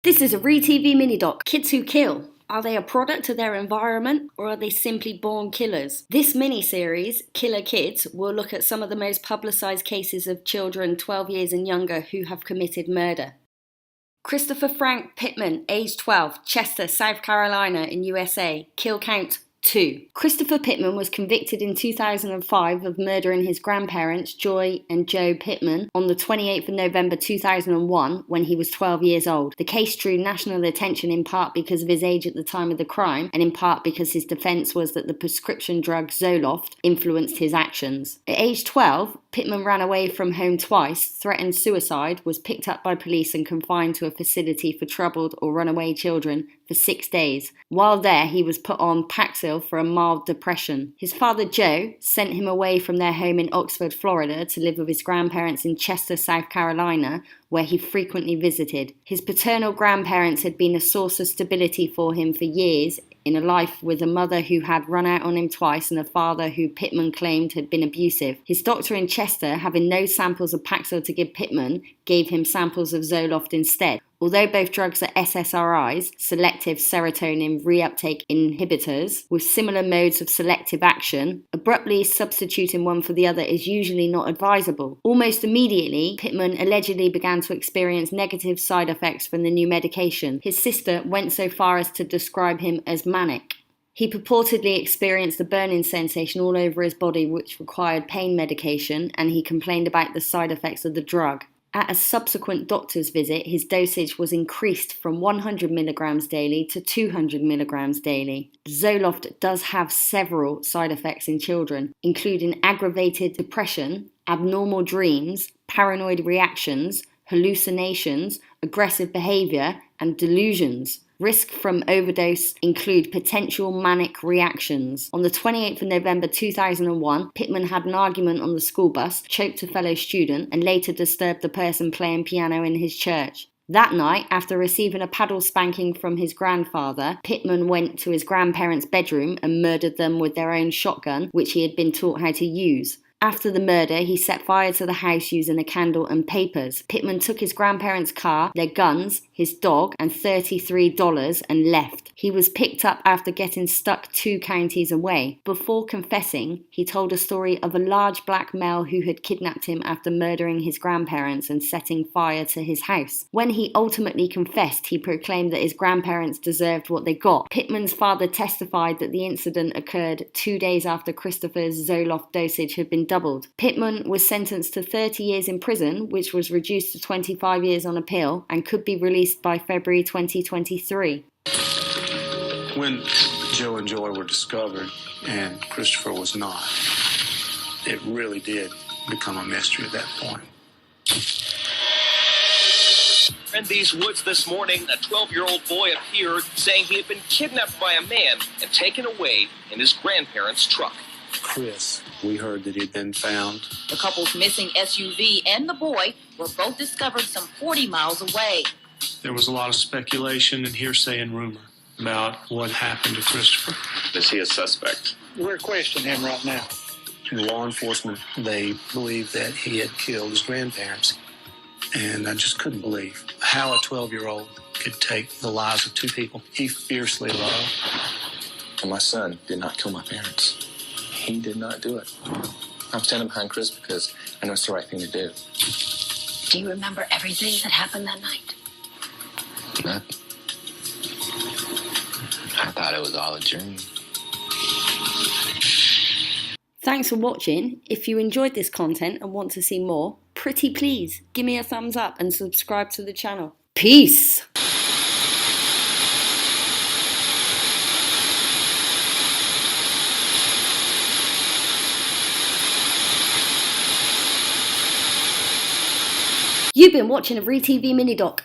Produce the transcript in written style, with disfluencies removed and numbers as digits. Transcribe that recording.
This is a ReeTV MiniDoc. Kids who kill. Are they a product of their environment, or are they simply born killers? This mini-series, Killer Kids, will look at some of the most publicised cases of children 12 years and younger who have committed murder. Christopher Frank Pittman, age 12, Chester, South Carolina in USA, kill count 2. Christopher Pittman was convicted in 2005 of murdering his grandparents, Joy and Joe Pittman, on the 28th of November 2001 when he was 12 years old. The case drew national attention in part because of his age at the time of the crime, and in part because his defense was that the prescription drug Zoloft influenced his actions. At age 12, Pittman ran away from home twice, threatened suicide, was picked up by police and confined to a facility for troubled or runaway children for 6 days. While there, he was put on Paxil for a mild depression. His father, Joe, sent him away from their home in Oxford, Florida, to live with his grandparents in Chester, South Carolina, where he frequently visited. His paternal grandparents had been a source of stability for him for years, in a life with a mother who had run out on him twice and a father who Pittman claimed had been abusive. His doctor in Chester, having no samples of Paxil to give Pittman, gave him samples of Zoloft instead. Although both drugs are SSRIs, selective serotonin reuptake inhibitors, with similar modes of selective action, abruptly substituting one for the other is usually not advisable. Almost immediately, Pittman allegedly began to experience negative side effects from the new medication. His sister went so far as to describe him as manic. He purportedly experienced a burning sensation all over his body which required pain medication, and he complained about the side effects of the drug. At a subsequent doctor's visit, his dosage was increased from 100 milligrams daily to 200 milligrams daily. Zoloft does have several side effects in children, including aggravated depression, abnormal dreams, paranoid reactions, hallucinations, aggressive behavior, and delusions. Risk from overdose include potential manic reactions. On the 28th of November 2001, Pittman had an argument on the school bus, choked a fellow student, and later disturbed the person playing piano in his church. That night, after receiving a paddle spanking from his grandfather, Pittman went to his grandparents' bedroom and murdered them with their own shotgun, which he had been taught how to use. After the murder, he set fire to the house using a candle and papers. Pittman took his grandparents' car, their guns, his dog, and $33 and left. He was picked up after getting stuck 2 counties away. Before confessing, he told a story of a large black male who had kidnapped him after murdering his grandparents and setting fire to his house. When he ultimately confessed, he proclaimed that his grandparents deserved what they got. Pittman's father testified that the incident occurred 2 days after Christopher's Zoloft dosage had been doubled. Pittman was sentenced to 30 years in prison, which was reduced to 25 years on appeal, and could be released by February 2023. When Joe and Joy were discovered and Christopher was not, it really did become a mystery at that point. In these woods this morning, a 12-year-old boy appeared saying he had been kidnapped by a man and taken away in his grandparents' truck. Chris, we heard that he'd been found. The couple's missing SUV and the boy were both discovered some 40 miles away. There was a lot of speculation and hearsay and rumor about what happened to Christopher. Is he a suspect? We're questioning him right now. Law enforcement, they believed that he had killed his grandparents. And I just couldn't believe how a 12-year-old could take the lives of 2 people he fiercely loved. And my son did not kill my parents. He did not do it. I'm standing behind Chris because I know it's the right thing to do. Do you remember everything that happened that night? No. I thought it was all a dream. Thanks for watching. If you enjoyed this content and want to see more, pretty please give me a thumbs up and subscribe to the channel. Peace! You've been watching a ReeTV MiniDoc.